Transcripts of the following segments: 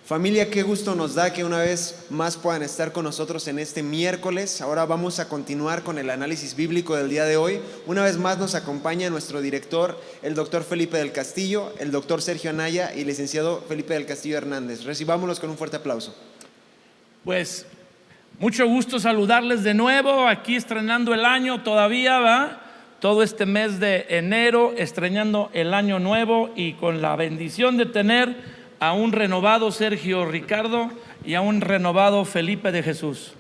Familia, qué gusto nos da que una vez más puedan estar con nosotros en este miércoles. Ahora vamos a continuar con el análisis bíblico del día de hoy. Una vez más nos acompaña nuestro director, el doctor Felipe del Castillo, el doctor Sergio Anaya y el licenciado Felipe del Castillo Hernández. Recibámoslos con un fuerte aplauso. Pues mucho gusto saludarles de nuevo, aquí estrenando el año todavía, ¿va? Todo este mes de enero, estrenando el año nuevo y con la bendición de tener a un renovado Sergio Ricardo y a un renovado Felipe de Jesús.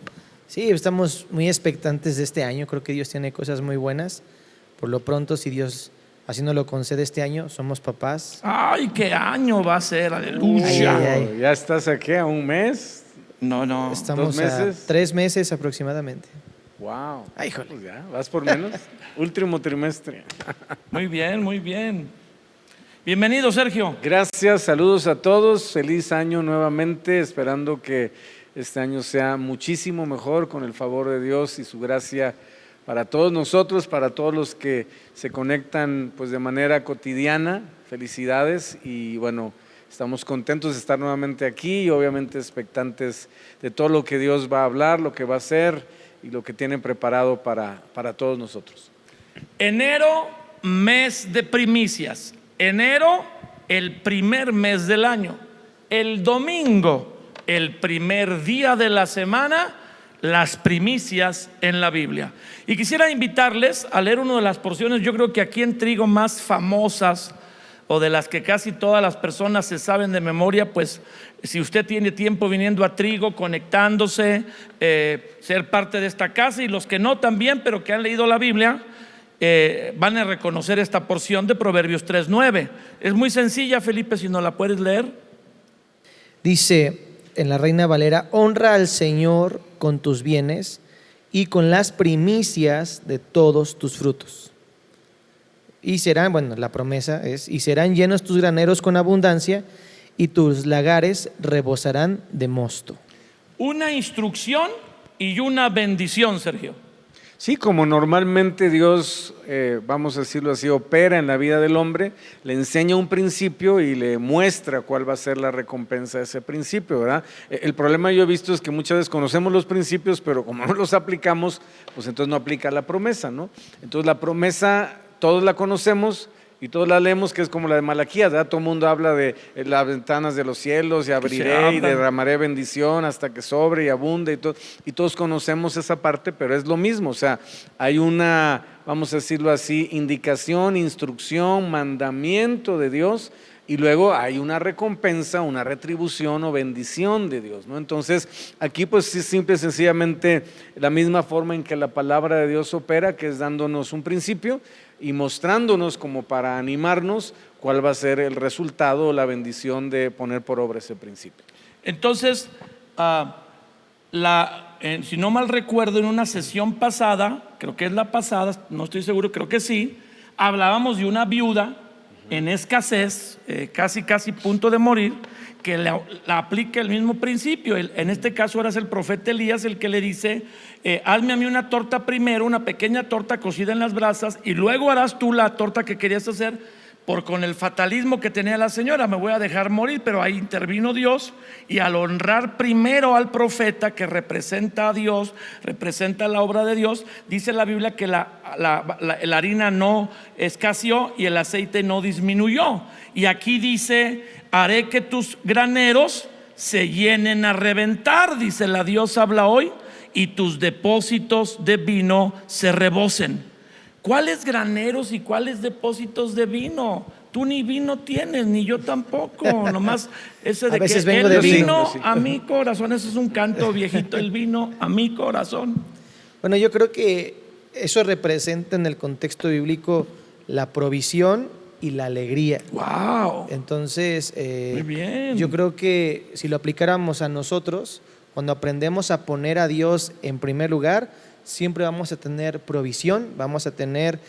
Sí, estamos muy expectantes de este año. Creo que Dios tiene cosas muy buenas. Por lo pronto, si Dios así nos lo concede este año, somos papás. ¡Ay, qué año va a ser! ¡Aleluya! Ay. ¿Ya estás aquí a un mes? No. Estamos 2 meses. a 3 meses aproximadamente. ¡Wow! Ay, híjole. Pues ya, vas por menos. Último trimestre. Muy bien, muy bien. Bienvenido, Sergio. Gracias, saludos a todos. Feliz año nuevamente, esperando que este año sea muchísimo mejor con el favor de Dios y su gracia para todos nosotros, para todos los que se conectan pues de manera cotidiana. Felicidades y bueno, estamos contentos de estar nuevamente aquí y obviamente expectantes de todo lo que Dios va a hablar, lo que va a hacer y lo que tiene preparado para todos nosotros. Enero, mes de primicias. Enero, el primer mes del año. El domingo, el primer día de la semana, las primicias en la Biblia. Y quisiera invitarles a leer una de las porciones, yo creo que aquí en Trigo más famosas, o de las que casi todas las personas se saben de memoria. Pues si usted tiene tiempo viniendo a Trigo, conectándose, ser parte de esta casa, y los que no también, pero que han leído la Biblia, van a reconocer esta porción de Proverbios 3:9. Es muy sencilla, Felipe, si no la puedes leer. Dice en la Reina Valera: honra al Señor con tus bienes y con las primicias de todos tus frutos. Y serán, bueno, la promesa es: y serán llenos tus graneros con abundancia y tus lagares rebosarán de mosto. Una instrucción y una bendición, Sergio. Sí, como normalmente Dios, vamos a decirlo así, opera en la vida del hombre, le enseña un principio y le muestra cuál va a ser la recompensa de ese principio, ¿verdad? El problema yo he visto es que muchas veces conocemos los principios, pero como no los aplicamos, pues entonces no aplica la promesa, ¿no? Entonces la promesa todos la conocemos y todos la leemos, que es como la de Malaquías, ¿verdad? Todo el mundo habla de las ventanas de los cielos y abriré y derramaré bendición hasta que sobre y abunde y todos conocemos esa parte, pero es lo mismo, o sea, hay una, vamos a decirlo así, indicación, instrucción, mandamiento de Dios y luego hay una recompensa, una retribución o bendición de Dios, ¿no? Entonces aquí pues es simple y sencillamente la misma forma en que la palabra de Dios opera, que es dándonos un principio y mostrándonos como para animarnos cuál va a ser el resultado o la bendición de poner por obra ese principio. Entonces, si no mal recuerdo, en una sesión pasada, creo que es la pasada, no estoy seguro, creo que sí, hablábamos de una viuda en escasez, casi punto de morir, que la aplica el mismo principio. En este caso ahora es el profeta Elías el que le dice: hazme a mí una torta primero, una pequeña torta cocida en las brasas, y luego harás tú la torta que querías hacer. Con el fatalismo que tenía la señora, me voy a dejar morir. Pero ahí intervino Dios, y al honrar primero al profeta, que representa a Dios, representa la obra de Dios, dice la Biblia que la harina no escaseó y el aceite no disminuyó. Y aquí dice: haré que tus graneros se llenen a reventar, dice la Dios habla hoy, y tus depósitos de vino se rebosen. ¿Cuáles graneros y cuáles depósitos de vino? Tú ni vino tienes, ni yo tampoco. Nomás ese de que el vino a mi corazón. Ese es un canto viejito, el vino a mi corazón. Bueno, yo creo que eso representa en el contexto bíblico la provisión y la alegría. ¡Wow! Entonces, muy bien. Yo creo que si lo aplicáramos a nosotros, cuando aprendemos a poner a Dios en primer lugar, siempre vamos a tener provisión, vamos a tener,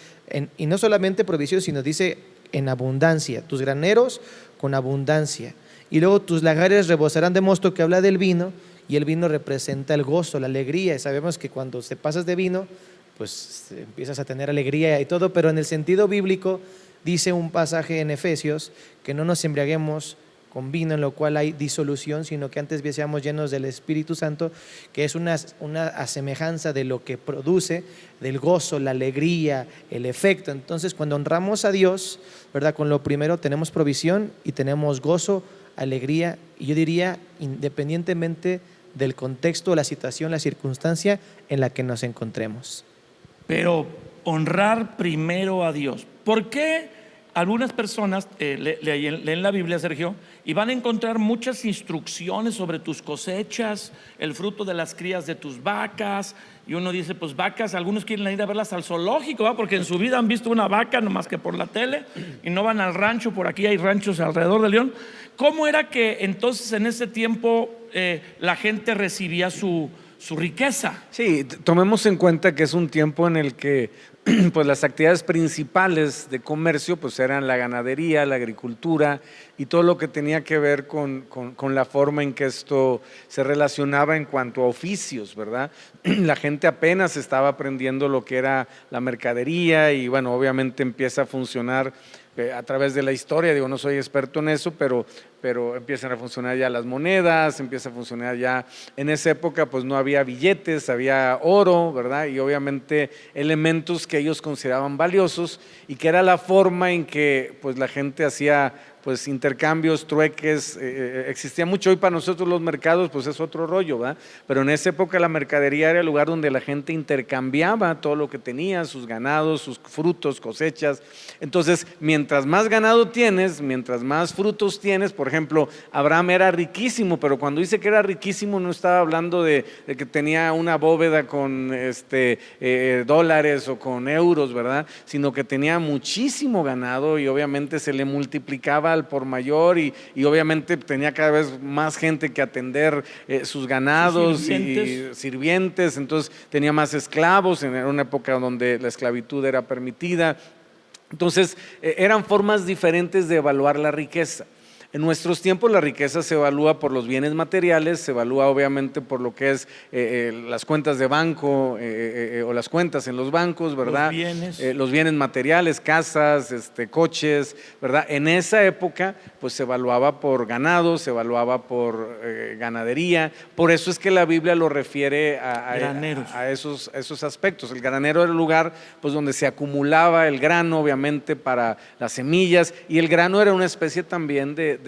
y no solamente provisión, sino dice en abundancia, tus graneros con abundancia. Y luego tus lagares rebosarán de mosto, que habla del vino, y el vino representa el gozo, la alegría. Y sabemos que cuando te pasas de vino, pues empiezas a tener alegría y todo, pero en el sentido bíblico dice un pasaje en Efesios que no nos embriaguemos con vino, en lo cual hay disolución, sino que antes seamos llenos del Espíritu Santo, que es una asemejanza de lo que produce, del gozo, la alegría, el efecto. Entonces, cuando honramos a Dios, ¿verdad? Con lo primero tenemos provisión y tenemos gozo, alegría, y yo diría, independientemente del contexto, la situación, la circunstancia en la que nos encontremos. Pero honrar primero a Dios. ¿Por qué algunas personas leen la Biblia, Sergio, y van a encontrar muchas instrucciones sobre tus cosechas, el fruto de las crías de tus vacas? Y uno dice, pues vacas, algunos quieren ir a verlas al zoológico, ¿va? Porque en su vida han visto una vaca nomás que por la tele, y no van al rancho. Por aquí hay ranchos alrededor de León. ¿Cómo era que entonces en ese tiempo la gente recibía su riqueza? Sí, tomemos en cuenta que es un tiempo en el que pues las actividades principales de comercio pues eran la ganadería, la agricultura y todo lo que tenía que ver con la forma en que esto se relacionaba en cuanto a oficios, ¿verdad? La gente apenas estaba aprendiendo lo que era la mercadería y bueno, obviamente empieza a funcionar a través de la historia. Digo, no soy experto en eso, pero empiezan a funcionar ya las monedas, empieza a funcionar ya, en esa época pues no había billetes, había oro, ¿verdad? Y obviamente elementos que ellos consideraban valiosos y que era la forma en que pues la gente hacía pues intercambios, trueques, existía mucho. Hoy para nosotros los mercados pues es otro rollo, ¿verdad? Pero en esa época la mercadería era el lugar donde la gente intercambiaba todo lo que tenía, sus ganados, sus frutos, cosechas. Entonces, mientras más ganado tienes, mientras más frutos tienes, por ejemplo, Abraham era riquísimo, pero cuando dice que era riquísimo no estaba hablando de que tenía una bóveda con dólares o con euros, ¿verdad? Sino que tenía muchísimo ganado y obviamente se le multiplicaba al por mayor y obviamente tenía cada vez más gente que atender sus ganados y sirvientes, entonces tenía más esclavos, en una época donde la esclavitud era permitida. Entonces eran formas diferentes de evaluar la riqueza. En nuestros tiempos la riqueza se evalúa por los bienes materiales, se evalúa obviamente por lo que es las cuentas de banco o las cuentas en los bancos, ¿verdad? Los bienes materiales, casas, coches, ¿verdad? En esa época pues se evaluaba por ganado, se evaluaba por ganadería. Por eso es que la Biblia lo refiere a esos aspectos. El granero era el lugar pues donde se acumulaba el grano, obviamente para las semillas, y el grano era una especie también de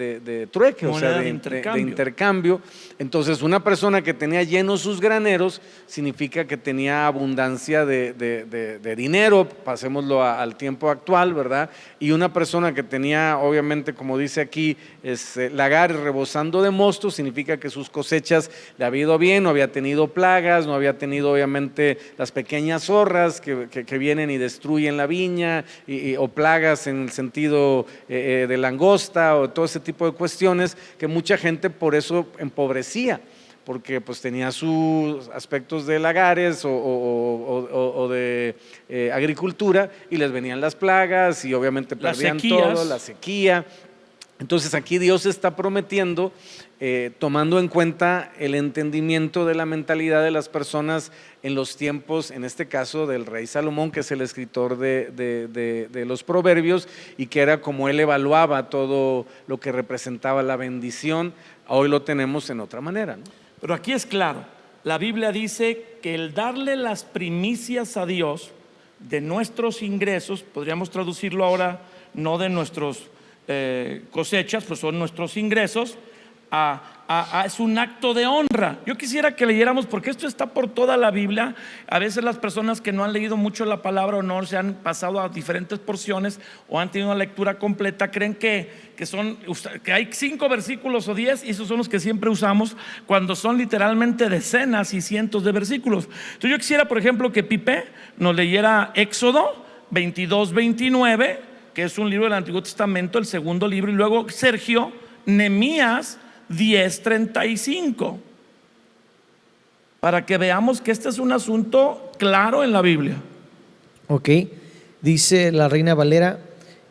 trueque, o sea, de intercambio. Entonces, una persona que tenía llenos sus graneros significa que tenía abundancia de dinero, pasémoslo al tiempo actual, ¿verdad? Y una persona que tenía, obviamente, como dice aquí, lagares rebosando de mosto, significa que sus cosechas le había ido bien, no había tenido plagas, no había tenido, obviamente, las pequeñas zorras que vienen y destruyen la viña, o plagas en el sentido de langosta, o todo ese tipo de cuestiones que mucha gente por eso empobrecía, porque pues tenía sus aspectos de lagares o de agricultura y les venían las plagas y obviamente perdían todo, la sequía. Entonces aquí Dios está prometiendo, tomando en cuenta el entendimiento de la mentalidad de las personas en los tiempos, en este caso del rey Salomón, que es el escritor de los proverbios, y que era como él evaluaba todo lo que representaba la bendición. Hoy lo tenemos en otra manera, ¿no? Pero aquí es claro, la Biblia dice que el darle las primicias a Dios de nuestros ingresos, podríamos traducirlo ahora, no de nuestros cosechas, pues son nuestros ingresos, es un acto de honra. Yo quisiera que leyéramos, porque esto está por toda la Biblia. A veces las personas que no han leído mucho la palabra honor, se han pasado a diferentes porciones o han tenido una lectura completa, creen que hay 5 versículos o 10, y esos son los que siempre usamos, cuando son literalmente decenas y cientos de versículos. Entonces yo quisiera, por ejemplo, que Pipe nos leyera Éxodo 22-29, que es un libro del Antiguo Testamento, el segundo libro, y luego Sergio, Nehemías 10:35, para que veamos que este es un asunto claro en la Biblia. Ok, dice la Reina Valera,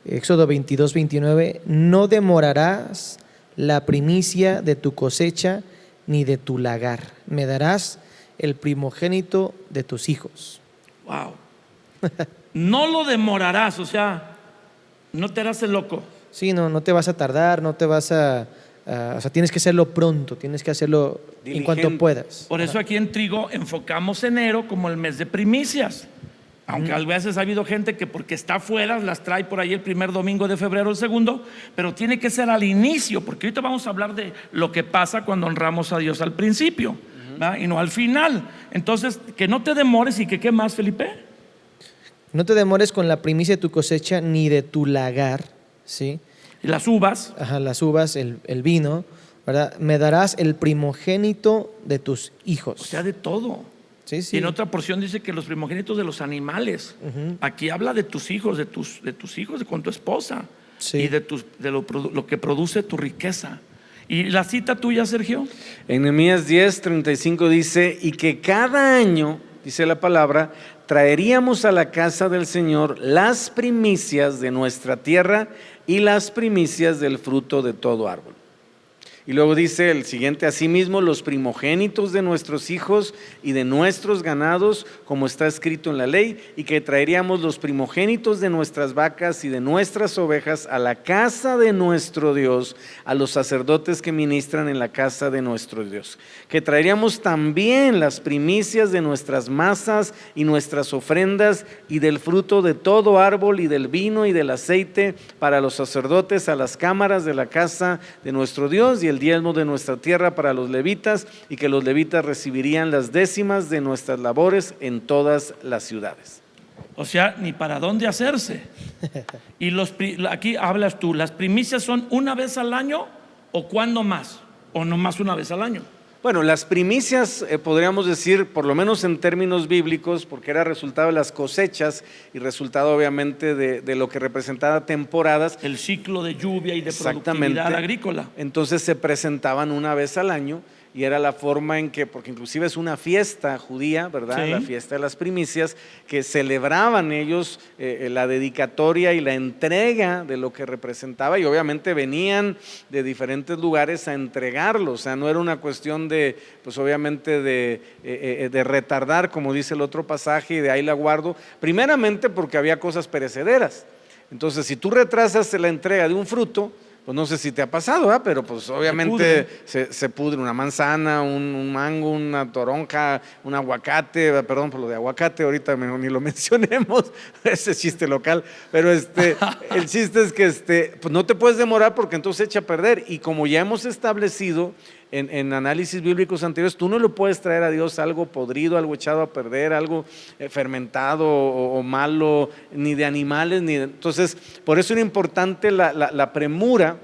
Éxodo 22-29, no demorarás la primicia de tu cosecha ni de tu lagar, me darás el primogénito de tus hijos. Wow. No lo demorarás, o sea, no te harás el loco. Sí, no te vas a tardar, no te vas a o sea, tienes que hacerlo pronto, tienes que hacerlo en cuanto Diligente. puedas. Por eso aquí en Trigo enfocamos enero como el mes de primicias. Aunque a veces ha habido gente que porque está afuera las trae por ahí el primer domingo de febrero, el segundo, pero tiene que ser al inicio, porque ahorita vamos a hablar de lo que pasa cuando honramos a Dios al principio, ¿verdad? Y no al final. Entonces, que no te demores y que ¿qué más, Felipe? No te demores con la primicia de tu cosecha ni de tu lagar, ¿sí? Y las uvas. Ajá, las uvas, el vino, ¿verdad? Me darás el primogénito de tus hijos. O sea, de todo. Sí, sí. Y en otra porción dice que los primogénitos de los animales. Aquí habla de tus hijos, de tus hijos, con tu esposa. Sí. Y de lo que produce tu riqueza. ¿Y la cita tuya, Sergio? En Nehemías 10:35 dice, y que cada año, dice la palabra, traeríamos a la casa del Señor las primicias de nuestra tierra y las primicias del fruto de todo árbol. Y luego dice el siguiente, asimismo los primogénitos de nuestros hijos y de nuestros ganados, como está escrito en la ley, y que traeríamos los primogénitos de nuestras vacas y de nuestras ovejas a la casa de nuestro Dios, a los sacerdotes que ministran en la casa de nuestro Dios. Que traeríamos también las primicias de nuestras masas y nuestras ofrendas y del fruto de todo árbol y del vino y del aceite para los sacerdotes a las cámaras de la casa de nuestro Dios, y el diezmo de nuestra tierra para los levitas, y que los levitas recibirían las décimas de nuestras labores en todas las ciudades. O sea, ni para dónde hacerse. Y aquí hablas tú, ¿las primicias son una vez al año o cuándo más? ¿O no más una vez al año? Bueno, las primicias, podríamos decir, por lo menos en términos bíblicos, porque era resultado de las cosechas y resultado obviamente de lo que representaba temporadas. El ciclo de lluvia y de Exactamente. productividad agrícola. Entonces se presentaban una vez al año, y era la forma en que, porque inclusive es una fiesta judía, ¿verdad? Sí. La fiesta de las primicias, que celebraban ellos la dedicatoria y la entrega de lo que representaba, y obviamente venían de diferentes lugares a entregarlo. O sea, no era una cuestión de, pues obviamente de retardar, como dice el otro pasaje, y de ahí la guardo, primeramente porque había cosas perecederas. Entonces, si tú retrasas la entrega de un fruto, pues no sé si te ha pasado, ¿verdad? Pero pues obviamente se pudre una manzana, un mango, una toronja, un aguacate, perdón por lo de aguacate, ahorita ni lo mencionemos, ese chiste local, pero el chiste es que pues no te puedes demorar porque entonces se echa a perder, y como ya hemos establecido en análisis bíblicos anteriores, tú no le puedes traer a Dios algo podrido, algo echado a perder, algo fermentado o malo, ni de animales, entonces por eso era importante la premura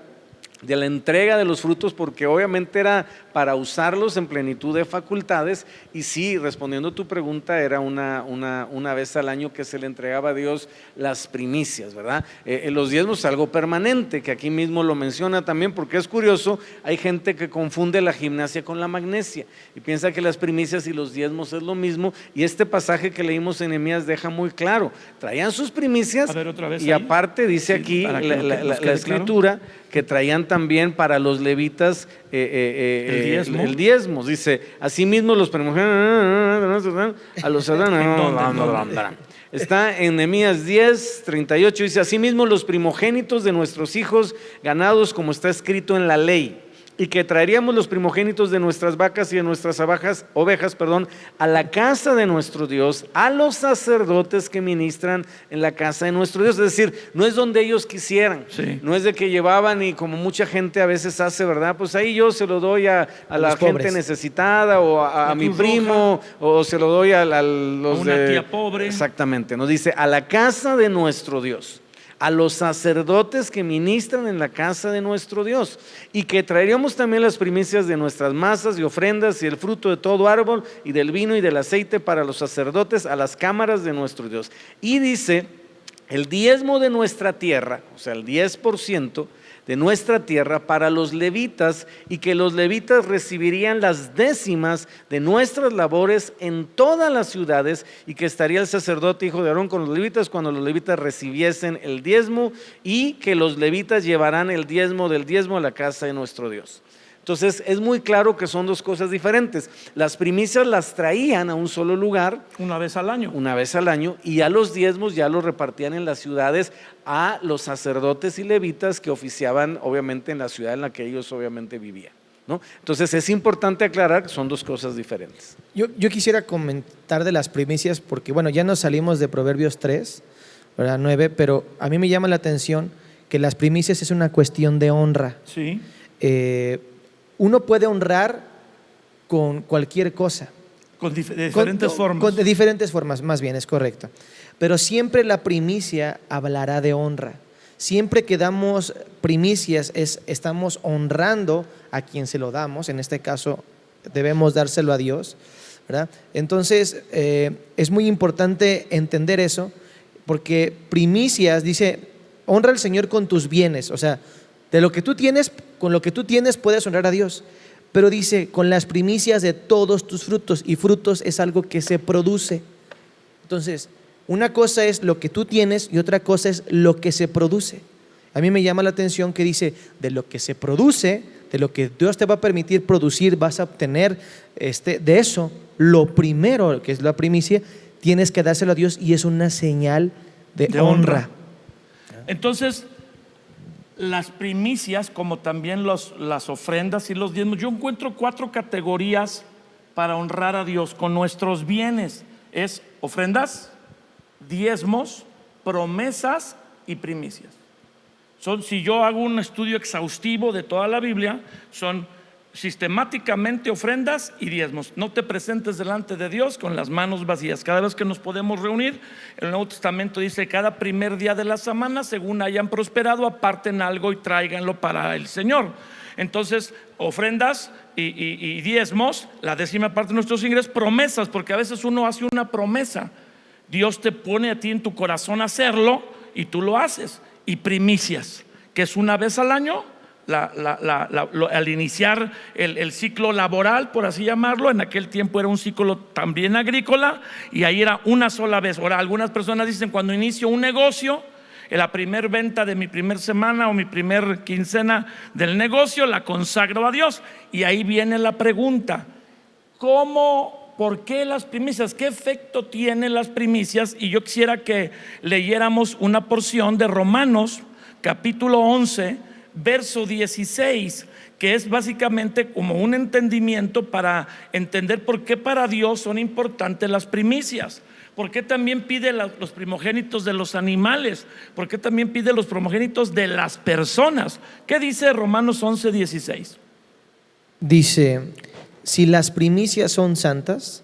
de la entrega de los frutos, porque obviamente era para usarlos en plenitud de facultades. Y sí, respondiendo a tu pregunta, era una vez al año que se le entregaba a Dios las primicias, ¿verdad? Los diezmos es algo permanente, que aquí mismo lo menciona también, porque es curioso, hay gente que confunde la gimnasia con la magnesia y piensa que las primicias y los diezmos es lo mismo, y este pasaje que leímos en Nehemías deja muy claro, traían sus primicias, A ver, otra vez y ahí. aparte dice Sí, aquí para que la quede escritura, que traían también para los levitas el diezmo. Dice, asimismo los primogénitos a los está en Nehemías 10:38, dice, asimismo los primogénitos de nuestros hijos ganados, como está escrito en la ley, y que traeríamos los primogénitos de nuestras vacas y de nuestras ovejas, a la casa de nuestro Dios, a los sacerdotes que ministran en la casa de nuestro Dios. Es decir, no es donde ellos quisieran, Sí. no es de que llevaban, y como mucha gente a veces hace, ¿verdad? Pues ahí yo se lo doy a la los gente pobres, necesitada, o a La mi Cruz primo, o se lo doy a los A una de... tía pobre. Exactamente, nos dice, a la casa de nuestro Dios, a los sacerdotes que ministran en la casa de nuestro Dios, y que traeríamos también las primicias de nuestras masas y ofrendas y el fruto de todo árbol y del vino y del aceite para los sacerdotes a las cámaras de nuestro Dios. Y dice, el diezmo de nuestra tierra, o sea, el 10% de nuestra tierra para los levitas, y que los levitas recibirían las décimas de nuestras labores en todas las ciudades, y que estaría el sacerdote hijo de Aarón con los levitas cuando los levitas recibiesen el diezmo, y que los levitas llevarán el diezmo del diezmo a la casa de nuestro Dios. Entonces es muy claro que son dos cosas diferentes. Las primicias las traían a un solo lugar, Una vez al año. y a los diezmos ya los repartían en las ciudades a los sacerdotes y levitas que oficiaban obviamente en la ciudad en la que ellos obviamente vivían, ¿no? Entonces es importante aclarar que son dos cosas diferentes. Yo quisiera comentar de las primicias porque, bueno, ya nos salimos de Proverbios 3, ¿verdad? 9, pero a mí me llama la atención que las primicias es una cuestión de honra. Sí. Uno puede honrar con cualquier cosa. De diferentes formas. De diferentes formas, más bien, es correcto. Pero siempre la primicia hablará de honra. Siempre que damos primicias, estamos honrando a quien se lo damos. En este caso, debemos dárselo a Dios, ¿verdad? Entonces, es muy importante entender eso, porque primicias, dice, honra al Señor con tus bienes. O sea, de lo que tú tienes, con lo que tú tienes puedes honrar a Dios. Pero dice, con las primicias de todos tus frutos, y frutos es algo que se produce. Entonces, una cosa es lo que tú tienes y otra cosa es lo que se produce. A mí me llama la atención que dice, de lo que se produce, de lo que Dios te va a permitir producir, vas a obtener de eso, lo primero, que es la primicia, tienes que dárselo a Dios y es una señal de honra. Entonces, las primicias, como también las ofrendas y los diezmos, yo encuentro 4 categorías para honrar a Dios con nuestros bienes. Es ofrendas, diezmos, promesas y primicias. Si yo hago un estudio exhaustivo de toda la Biblia, son sistemáticamente ofrendas y diezmos. No te presentes delante de Dios con las manos vacías. Cada vez que nos podemos reunir, el Nuevo Testamento dice, cada primer día de la semana, según hayan prosperado, aparten algo y tráiganlo para el Señor. Entonces, ofrendas y diezmos, la 10ª parte de nuestros ingresos. Promesas, porque a veces uno hace una promesa, Dios te pone a ti en tu corazón hacerlo y tú lo haces. Y primicias, que es una vez al año, al iniciar el ciclo laboral, por así llamarlo. En aquel tiempo era un ciclo también agrícola y ahí era una sola vez. Ahora, algunas personas dicen, cuando inicio un negocio, en la primer venta de mi primer semana o mi primer quincena del negocio, la consagro a Dios. Y ahí viene la pregunta, ¿por qué las primicias? ¿Qué efecto tienen las primicias? Y yo quisiera que leyéramos una porción de Romanos capítulo 11, verso 16, que es básicamente como un entendimiento para entender por qué para Dios son importantes las primicias. ¿Por qué también pide los primogénitos de los animales? ¿Por qué también pide los primogénitos de las personas? ¿Qué dice Romanos 11, 16? Dice, si las primicias son santas,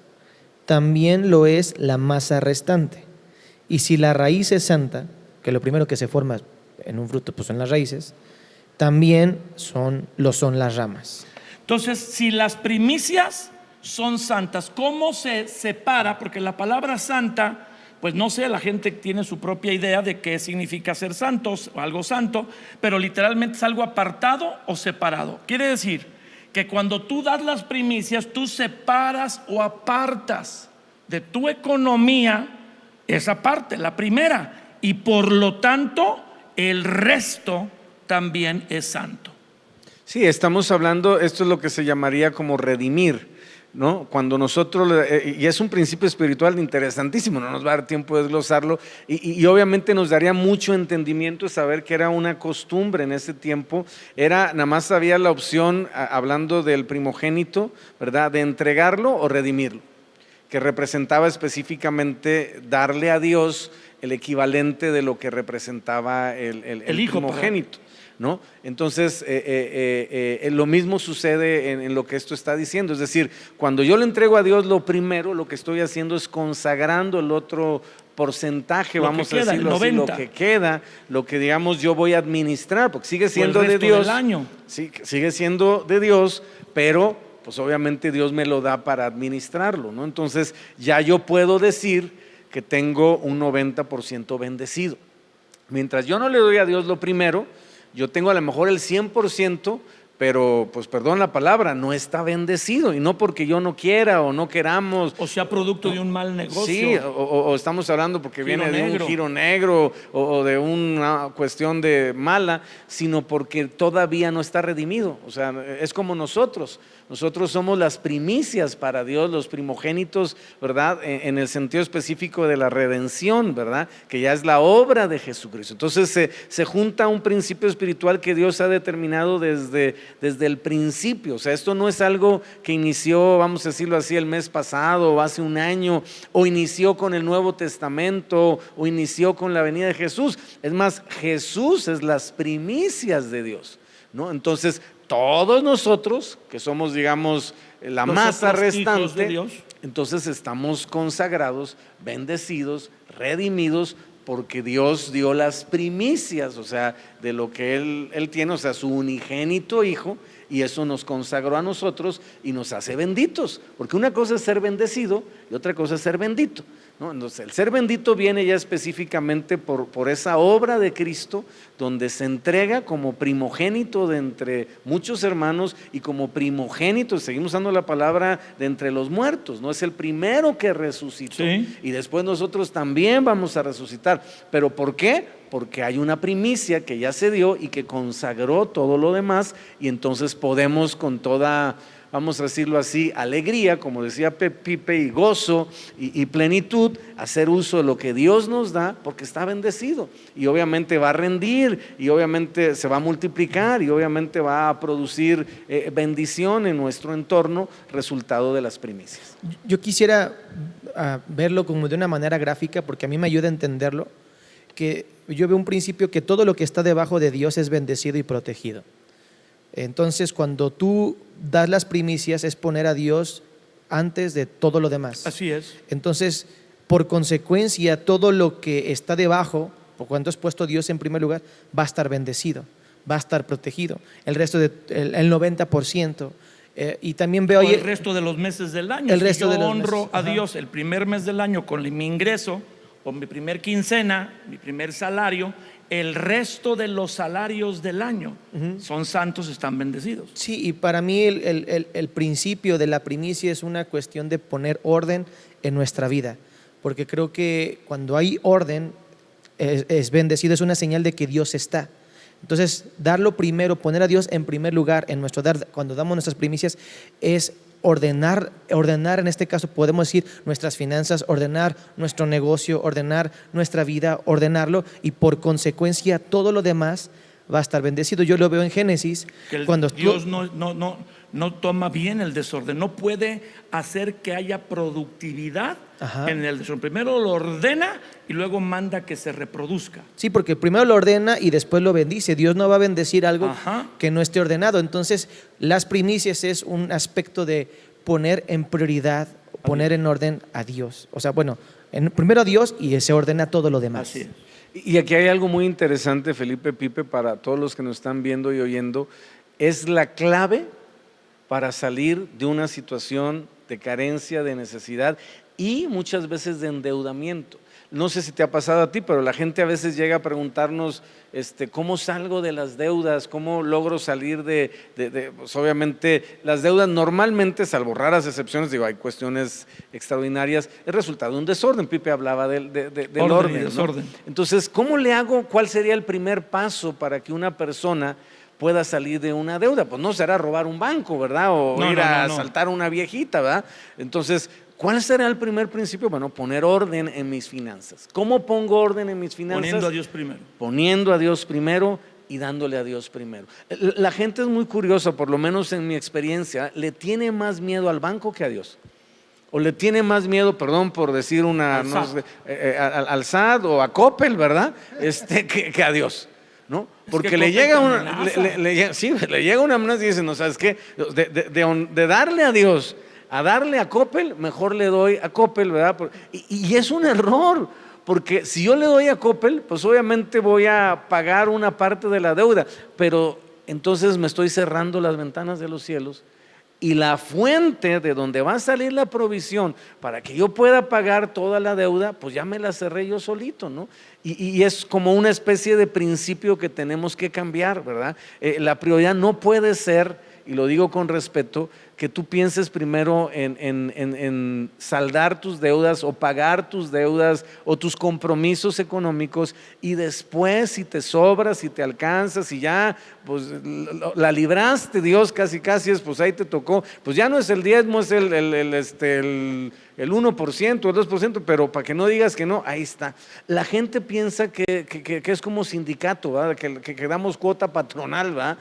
también lo es la masa restante. Y si la raíz es santa, que lo primero que se forma en un fruto pues son las raíces, también son las ramas. Entonces, si las primicias son santas, ¿cómo se separa? Porque la palabra santa, pues no sé, la gente tiene su propia idea de qué significa ser santos o algo santo, pero literalmente es algo apartado o separado. Quiere decir que cuando tú das las primicias, tú separas o apartas de tu economía esa parte, la primera, y por lo tanto el resto también es santo. Sí, estamos hablando, esto es lo que se llamaría como redimir, ¿no? Cuando nosotros, y es un principio espiritual interesantísimo, no nos va a dar tiempo de desglosarlo, y obviamente nos daría mucho entendimiento saber que era una costumbre en ese tiempo, nada más había la opción, hablando del primogénito, ¿verdad?, de entregarlo o redimirlo, que representaba específicamente darle a Dios el equivalente de lo que representaba el hijo primogénito, ¿no? Entonces, lo mismo sucede en lo que esto está diciendo. Es decir, cuando yo le entrego a Dios lo primero, lo que estoy haciendo es consagrando el otro porcentaje, vamos a decirlo así, lo que queda, lo que digamos yo voy a administrar, porque sigue siendo de Dios. Sí, sigue siendo de Dios, pero pues obviamente Dios me lo da para administrarlo, ¿no? Entonces, ya yo puedo decir que tengo un 90% bendecido. Mientras yo no le doy a Dios lo primero, yo tengo a lo mejor el 100%, pero pues perdón la palabra, no está bendecido, y no porque yo no quiera o no queramos. O sea, producto de un mal negocio. Sí, o estamos hablando porque Giro viene de negro. un giro negro o de una cuestión de mala, sino porque todavía no está redimido. O sea, es como nosotros somos las primicias para Dios, los primogénitos, ¿verdad? En el sentido específico de la redención, ¿verdad? Que ya es la obra de Jesucristo. Entonces se junta un principio espiritual que Dios ha determinado desde el principio. O sea, esto no es algo que inició, vamos a decirlo así, el mes pasado o hace un año, o inició con el Nuevo Testamento, o inició con la venida de Jesús. Es más, Jesús es las primicias de Dios, ¿no? Entonces, todos nosotros que somos, digamos, la masa Nosotros, hijos de restante, Dios, entonces estamos consagrados, bendecidos, redimidos, porque Dios dio las primicias, o sea, de lo que Él tiene, o sea, su unigénito Hijo, y eso nos consagró a nosotros y nos hace benditos, porque una cosa es ser bendecido y otra cosa es ser bendito, ¿no? Entonces, el ser bendito viene ya específicamente por esa obra de Cristo, donde se entrega como primogénito de entre muchos hermanos y como primogénito, seguimos usando la palabra, de entre los muertos, ¿no? Es el primero que resucitó, sí. y después nosotros también vamos a resucitar. ¿Pero por qué? Porque hay una primicia que ya se dio y que consagró todo lo demás, y entonces podemos con toda, vamos a decirlo así, alegría, como decía Pipe, y gozo y plenitud, hacer uso de lo que Dios nos da, porque está bendecido, y obviamente va a rendir, y obviamente se va a multiplicar, y obviamente va a producir bendición en nuestro entorno, resultado de las primicias. Yo quisiera verlo como de una manera gráfica, porque a mí me ayuda a entenderlo, que yo veo un principio que todo lo que está debajo de Dios es bendecido y protegido. Entonces, cuando tú das las primicias, es poner a Dios antes de todo lo demás. Así es. Entonces, por consecuencia, todo lo que está debajo, por cuanto has puesto a Dios en primer lugar, va a estar bendecido, va a estar protegido. El resto, el 90%. Y también veo O ahí el resto de los meses del año. El resto si yo de los honro meses. a Ajá. Dios el primer mes del año con mi ingreso, con mi primer quincena, mi primer salario, el resto de los salarios del año son santos, están bendecidos. Sí, y para mí el principio de la primicia es una cuestión de poner orden en nuestra vida, porque creo que cuando hay orden es bendecido, es una señal de que Dios está. Entonces, darlo primero, poner a Dios en primer lugar en nuestro dar, cuando damos nuestras primicias, es ordenar, en este caso podemos decir nuestras finanzas, ordenar nuestro negocio, ordenar nuestra vida, ordenarlo, y por consecuencia todo lo demás va a estar bendecido. Yo lo veo en Génesis, Que cuando Dios no toma bien el desorden, no puede hacer que haya productividad Ajá. en el desorden. Primero lo ordena y luego manda que se reproduzca. Sí, porque primero lo ordena y después lo bendice. Dios no va a bendecir algo Ajá. que no esté ordenado. Entonces, las primicias es un aspecto de poner en prioridad, poner en orden a Dios. O sea, bueno, primero a Dios y se ordena todo lo demás. Así es. Y aquí hay algo muy interesante, Felipe, Pipe, para todos los que nos están viendo y oyendo. Es la clave para salir de una situación de carencia, de necesidad y muchas veces de endeudamiento. No sé si te ha pasado a ti, pero la gente a veces llega a preguntarnos ¿cómo salgo de las deudas? ¿Cómo logro salir pues obviamente las deudas normalmente, salvo raras excepciones, digo, hay cuestiones extraordinarias, es resultado de un desorden. Pipe hablaba del orden, ¿no? Desorden. Entonces, ¿cómo le hago? ¿Cuál sería el primer paso para que una persona pueda salir de una deuda? Pues no será robar un banco, ¿verdad? O ir a asaltar a una viejita, ¿verdad? Entonces, ¿cuál será el primer principio? Bueno, poner orden en mis finanzas. ¿Cómo pongo orden en mis finanzas? Poniendo a Dios primero. Poniendo a Dios primero y dándole a Dios primero. La gente es muy curiosa, por lo menos en mi experiencia, le tiene más miedo al banco que a Dios. O le tiene más miedo, perdón por decir al SAT o a Coppel, ¿verdad? Que a Dios, ¿no? Porque que le Coppel llega te le llega una amenaza y dice, no, ¿sabes qué? De darle a Dios a darle a Coppel, mejor le doy a Coppel, ¿verdad? Y es un error, porque si yo le doy a Coppel, pues obviamente voy a pagar una parte de la deuda, pero entonces me estoy cerrando las ventanas de los cielos y la fuente de donde va a salir la provisión para que yo pueda pagar toda la deuda, pues ya me la cerré yo solito, ¿no? Y es como una especie de principio que tenemos que cambiar, ¿verdad? La prioridad no puede ser, y lo digo con respeto, que tú pienses primero en saldar tus deudas o pagar tus deudas o tus compromisos económicos, y después, si te sobra, si te alcanza, si ya pues la libraste, Dios casi es, pues ahí te tocó, pues ya no es el diezmo, es el 1%, el 2%, pero para que no digas que no, ahí está. La gente piensa que es como sindicato, ¿verdad? Que damos cuota patronal, ¿verdad?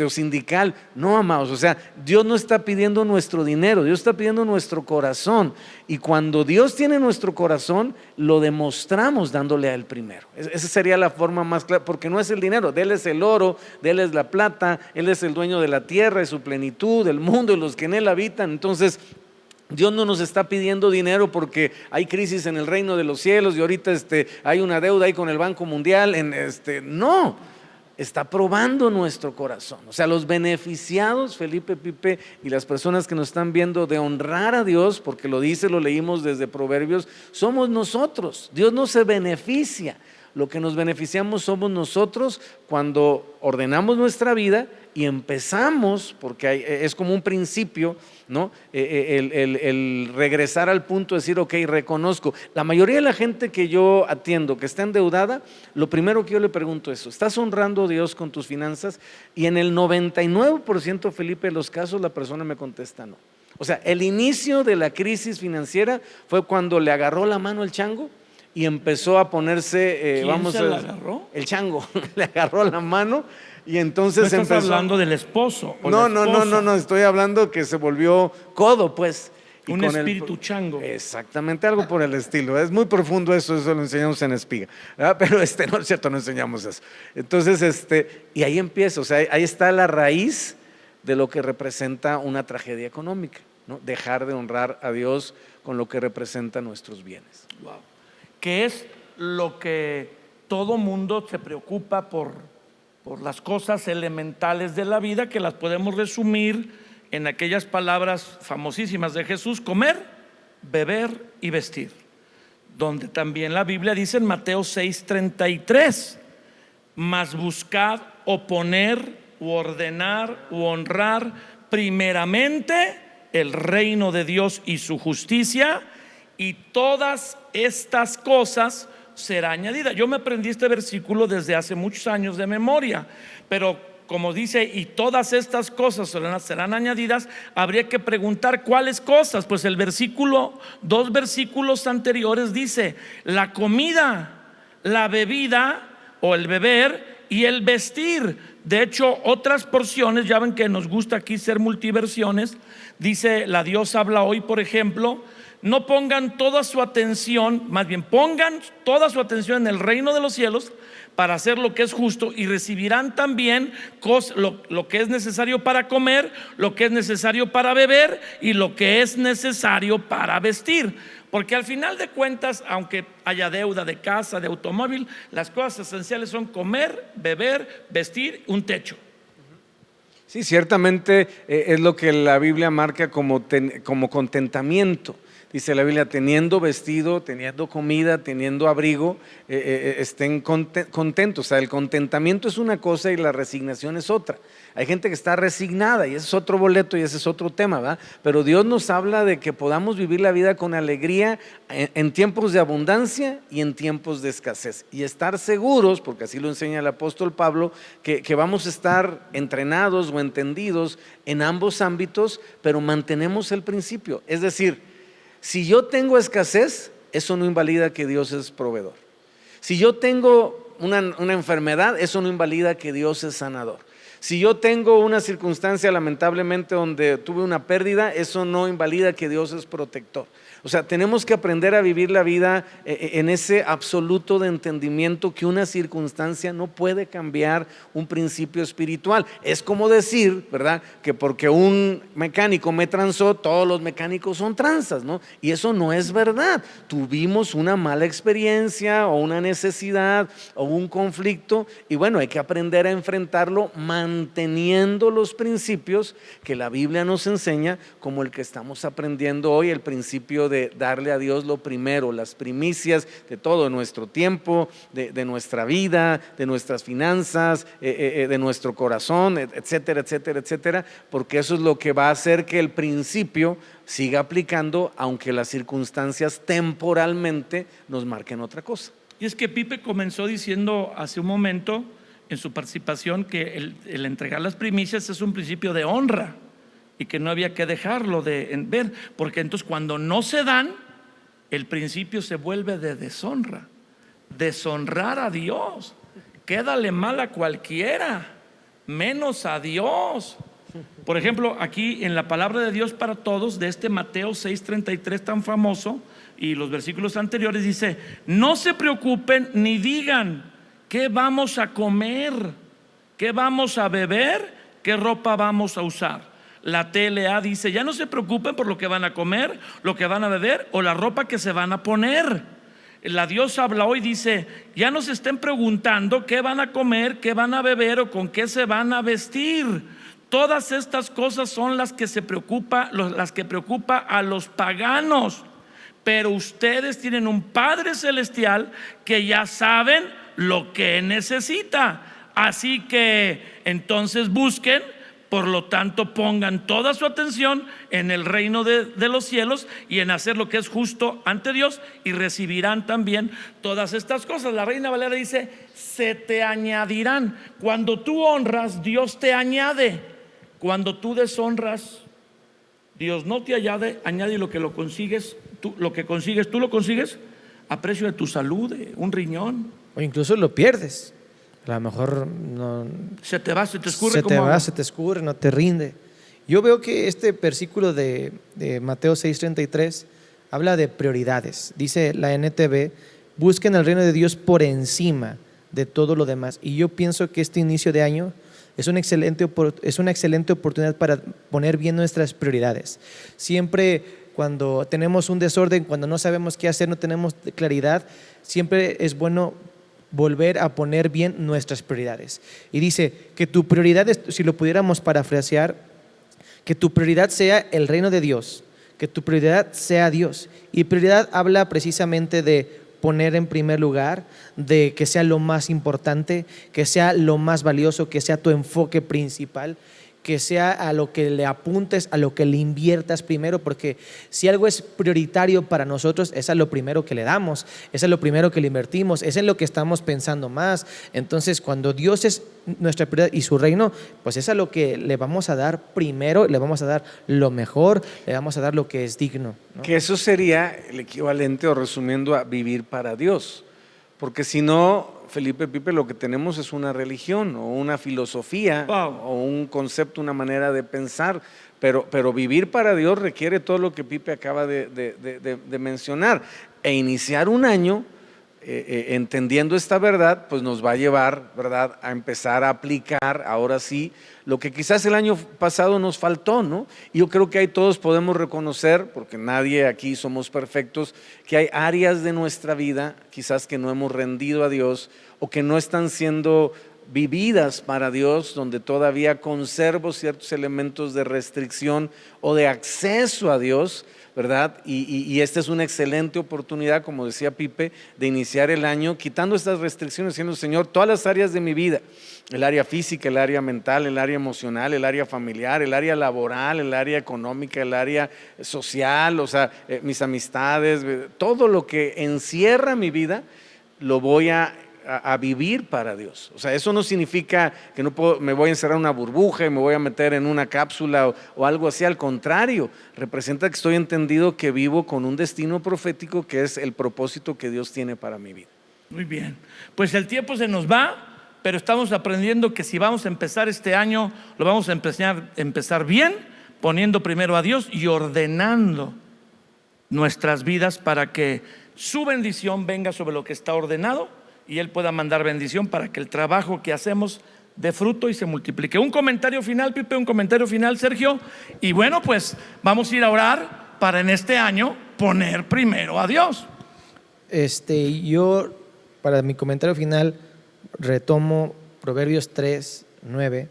O sindical. No, amados, o sea, Dios no está pidiendo nuestro dinero, Dios está pidiendo nuestro corazón, y cuando Dios tiene nuestro corazón, lo demostramos dándole a Él primero. Esa sería la forma más clara, porque no es el dinero, de Él es el oro, de Él es la plata, Él es el dueño de la tierra y su plenitud, del mundo y los que en Él habitan. Entonces, Dios no nos está pidiendo dinero porque hay crisis en el reino de los cielos y ahorita hay una deuda ahí con el Banco Mundial. No, está probando nuestro corazón. O sea, los beneficiados, Felipe, Pipe, y las personas que nos están viendo de honrar a Dios, porque lo dice, lo leímos desde Proverbios, somos nosotros. Dios no se beneficia. Lo que nos beneficiamos somos nosotros cuando ordenamos nuestra vida y empezamos, porque es como un principio, ¿no? El regresar al punto de decir, ok, reconozco. La mayoría de la gente que yo atiendo que está endeudada, lo primero que yo le pregunto es, ¿estás honrando a Dios con tus finanzas? Y en el 99%, Felipe, de los casos la persona me contesta no. O sea, el inicio de la crisis financiera fue cuando le agarró la mano el chango y empezó a ponerse, ¿Quién se la agarró? El chango, le agarró la mano. Y entonces ¿No estás empezó hablando del esposo? O No, la esposa? no, estoy hablando que se volvió codo, pues. Y Un con espíritu chango. Exactamente, algo por el estilo. Es muy profundo eso lo enseñamos en Espiga, ¿verdad? Pero no es cierto, no enseñamos eso. Entonces, y ahí empieza, o sea, ahí está la raíz de lo que representa una tragedia económica, ¿no? Dejar de honrar a Dios con lo que representa nuestros bienes. Wow. Que es lo que todo mundo se preocupa por las cosas elementales de la vida, que las podemos resumir en aquellas palabras famosísimas de Jesús: comer, beber y vestir, donde también la Biblia dice en Mateo 6:33, mas buscad o poner u ordenar u honrar primeramente el reino de Dios y su justicia, y todas estas cosas será añadida. Yo me aprendí este versículo desde hace muchos años de memoria, pero como dice, y todas estas cosas serán añadidas, habría que preguntar cuáles cosas. Pues el versículo, 2 versículos anteriores dice la comida, la bebida o el beber y el vestir. De hecho, otras porciones, ya ven que nos gusta aquí ser multiversiones, dice la Dios habla hoy, por ejemplo, no pongan toda su atención, más bien pongan toda su atención en el reino de los cielos para hacer lo que es justo, y recibirán también lo que es necesario para comer, lo que es necesario para beber y lo que es necesario para vestir. Porque al final de cuentas, aunque haya deuda de casa, de automóvil, las cosas esenciales son comer, beber, vestir, un techo. Sí, ciertamente es lo que la Biblia marca como contentamiento. Dice la Biblia, teniendo vestido, teniendo comida, teniendo abrigo, estén contentos. O sea, el contentamiento es una cosa y la resignación es otra. Hay gente que está resignada y ese es otro boleto y ese es otro tema, ¿verdad? Pero Dios nos habla de que podamos vivir la vida con alegría en tiempos de abundancia y en tiempos de escasez. Y estar seguros, porque así lo enseña el apóstol Pablo, que vamos a estar entrenados o entendidos en ambos ámbitos, pero mantenemos el principio. Es decir, si yo tengo escasez, eso no invalida que Dios es proveedor. Si yo tengo una enfermedad, eso no invalida que Dios es sanador. Si yo tengo una circunstancia lamentablemente donde tuve una pérdida, eso no invalida que Dios es protector. O sea, tenemos que aprender a vivir la vida en ese absoluto de entendimiento que una circunstancia no puede cambiar un principio espiritual. Es como decir, ¿verdad?, que porque un mecánico me transó, todos los mecánicos son tranzas, ¿no? Y eso no es verdad. Tuvimos una mala experiencia o una necesidad o un conflicto y bueno, hay que aprender a enfrentarlo manteniendo los principios que la Biblia nos enseña, como el que estamos aprendiendo hoy, el principio de darle a Dios lo primero, las primicias de todo nuestro tiempo, de nuestra vida, de nuestras finanzas, de nuestro corazón, etcétera, etcétera, etcétera, porque eso es lo que va a hacer que el principio siga aplicando, aunque las circunstancias temporalmente nos marquen otra cosa. Y es que Pipe comenzó diciendo hace un momento en su participación que el entregar las primicias es un principio de honra y que no había que dejarlo de ver, porque entonces cuando no se dan, el principio se vuelve de deshonra. Deshonrar a Dios, quédale mal a cualquiera, menos a Dios. Por ejemplo, aquí en la palabra de Dios para todos, de este Mateo 6:33 tan famoso, y los versículos anteriores dice: no se preocupen ni digan qué vamos a comer, qué vamos a beber, qué ropa vamos a usar. La TLA dice: ya no se preocupen por lo que van a comer, lo que van a beber o la ropa que se van a poner. La Dios habla hoy, dice: ya no se estén preguntando qué van a comer, qué van a beber o con qué se van a vestir. Todas estas cosas son las que preocupa a los paganos. Pero ustedes tienen un Padre Celestial que ya saben lo que necesita. Así que entonces busquen, por lo tanto pongan toda su atención en el reino de los cielos y en hacer lo que es justo ante Dios, y recibirán también todas estas cosas. La Reina Valera dice: se te añadirán. Cuando tú honras, Dios te añade. Cuando tú deshonras, Dios no te añade, y lo que consigues, tú lo consigues a precio de tu salud, de un riñón. O incluso lo pierdes. A lo mejor no, se te va, se te escurre. Se te escurre, no te rinde. Yo veo que este versículo de Mateo 6:33 habla de prioridades. Dice la NTV: busquen el reino de Dios por encima de todo lo demás. Y yo pienso que este inicio de año es una excelente oportunidad para poner bien nuestras prioridades. Siempre cuando tenemos un desorden, cuando no sabemos qué hacer, no tenemos claridad, siempre es bueno volver a poner bien nuestras prioridades. Y dice que tu prioridad, si lo pudiéramos parafrasear, que tu prioridad sea el reino de Dios, que tu prioridad sea Dios. Y prioridad habla precisamente de poner en primer lugar, de que sea lo más importante, que sea lo más valioso, que sea tu enfoque principal, que sea a lo que le apuntes, a lo que le inviertas primero, porque si algo es prioritario para nosotros, es a lo primero que le damos, es a lo primero que le invertimos, es en lo que estamos pensando más. Entonces, cuando Dios es nuestra prioridad y su reino, pues es a lo que le vamos a dar primero, le vamos a dar lo mejor, le vamos a dar lo que es digno, ¿no? Que eso sería el equivalente, o resumiendo, a vivir para Dios. Porque si no, Felipe, Pipe, lo que tenemos es una religión o una filosofía, o un concepto, una manera de pensar, pero vivir para Dios requiere todo lo que Pipe acaba de mencionar, e iniciar un año entendiendo esta verdad, pues nos va a llevar, ¿verdad?, a empezar a aplicar ahora sí lo que quizás el año pasado nos faltó, ¿no? Y yo creo que ahí todos podemos reconocer, porque nadie aquí somos perfectos, que hay áreas de nuestra vida quizás que no hemos rendido a Dios o que no están siendo vividas para Dios, donde todavía conservo ciertos elementos de restricción o de acceso a Dios, ¿verdad? Y esta es una excelente oportunidad, como decía Pipe, de iniciar el año quitando estas restricciones, diciendo: Señor, todas las áreas de mi vida, el área física, el área mental, el área emocional, el área familiar, el área laboral, el área económica, el área social, o sea, mis amistades, todo lo que encierra mi vida, lo voy a vivir para Dios. O sea, eso no significa que no puedo, me voy a encerrar en una burbuja y me voy a meter en una cápsula o algo así. Al contrario, representa que estoy entendido que vivo con un destino profético, que es el propósito que Dios tiene para mi vida. Muy bien, pues el tiempo se nos va, pero estamos aprendiendo que si vamos a empezar este año, lo vamos a empezar bien, poniendo primero a Dios y ordenando nuestras vidas para que su bendición venga sobre lo que está ordenado y Él pueda mandar bendición para que el trabajo que hacemos dé fruto y se multiplique. Un comentario final, Pipe, un comentario final, Sergio. Y bueno, pues vamos a ir a orar para en este año poner primero a Dios. Yo, para mi comentario final, retomo Proverbios 3:9,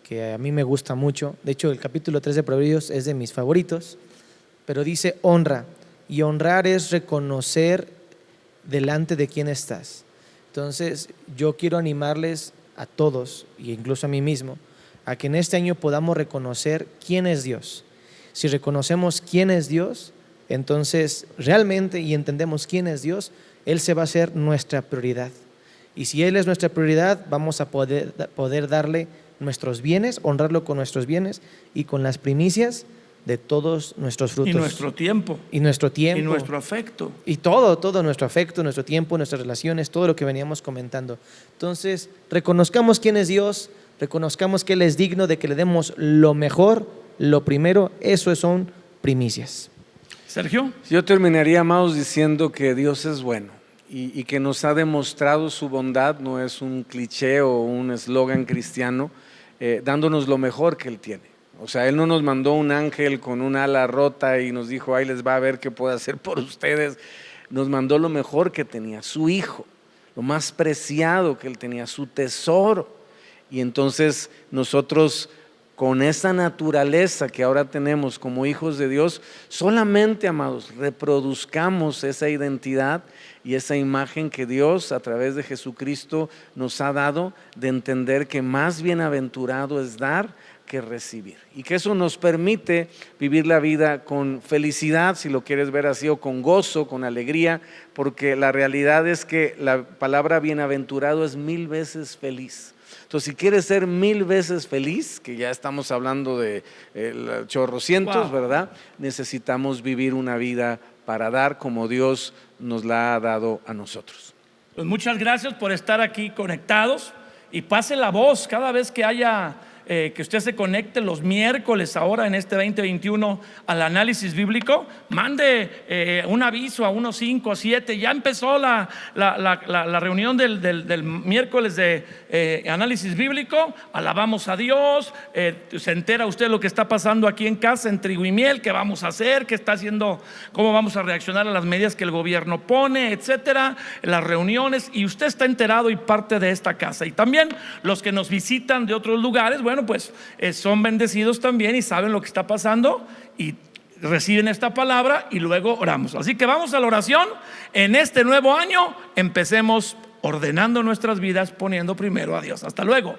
que a mí me gusta mucho. De hecho, el capítulo 3 de Proverbios es de mis favoritos, pero dice honra, y honrar es reconocer delante de quién estás. Entonces, yo quiero animarles a todos, e incluso a mí mismo, a que en este año podamos reconocer quién es Dios. Si reconocemos quién es Dios, entonces realmente y entendemos quién es Dios, Él se va a hacer nuestra prioridad. Y si Él es nuestra prioridad, vamos a poder darle nuestros bienes, honrarlo con nuestros bienes y con las primicias de todos nuestros frutos. Y nuestro tiempo. Y nuestro tiempo. Y nuestro afecto. Y todo nuestro afecto, nuestro tiempo, nuestras relaciones, todo lo que veníamos comentando. Entonces, reconozcamos quién es Dios, reconozcamos que Él es digno de que le demos lo mejor, lo primero, eso son primicias. Sergio. Yo terminaría, amados, diciendo que Dios es bueno y que nos ha demostrado su bondad, no es un cliché o un eslogan cristiano, dándonos lo mejor que Él tiene. O sea, Él no nos mandó un ángel con un ala rota y nos dijo, ahí les va a ver qué puede hacer por ustedes. Nos mandó lo mejor que tenía, su Hijo, lo más preciado que Él tenía, su tesoro. Y entonces nosotros, con esa naturaleza que ahora tenemos como hijos de Dios, solamente, amados, reproduzcamos esa identidad y esa imagen que Dios a través de Jesucristo nos ha dado, de entender que más bienaventurado es dar que recibir, y que eso nos permite vivir la vida con felicidad, si lo quieres ver así, o con gozo, con alegría, porque la realidad es que la palabra bienaventurado es 1000 veces feliz. Entonces, si quieres ser 1000 veces feliz, que ya estamos hablando de chorrocientos, wow, ¿verdad? Necesitamos vivir una vida para dar como Dios nos la ha dado a nosotros. Pues muchas gracias por estar aquí conectados, y pase la voz cada vez que haya que usted se conecte los miércoles ahora en este 2021 al análisis bíblico. Mande un aviso a 1, 5, 7. Ya empezó la reunión del miércoles de análisis bíblico. Alabamos a Dios. Se entera usted lo que está pasando aquí en casa en Trigo y Miel, qué vamos a hacer, qué está haciendo, cómo vamos a reaccionar a las medidas que el gobierno pone, etcétera, las reuniones, y usted está enterado y parte de esta casa. Y también los que nos visitan de otros lugares, bueno, pues son bendecidos también y saben lo que está pasando y reciben esta palabra, y luego oramos. Así que vamos a la oración. En este nuevo año empecemos ordenando nuestras vidas, poniendo primero a Dios. Hasta luego.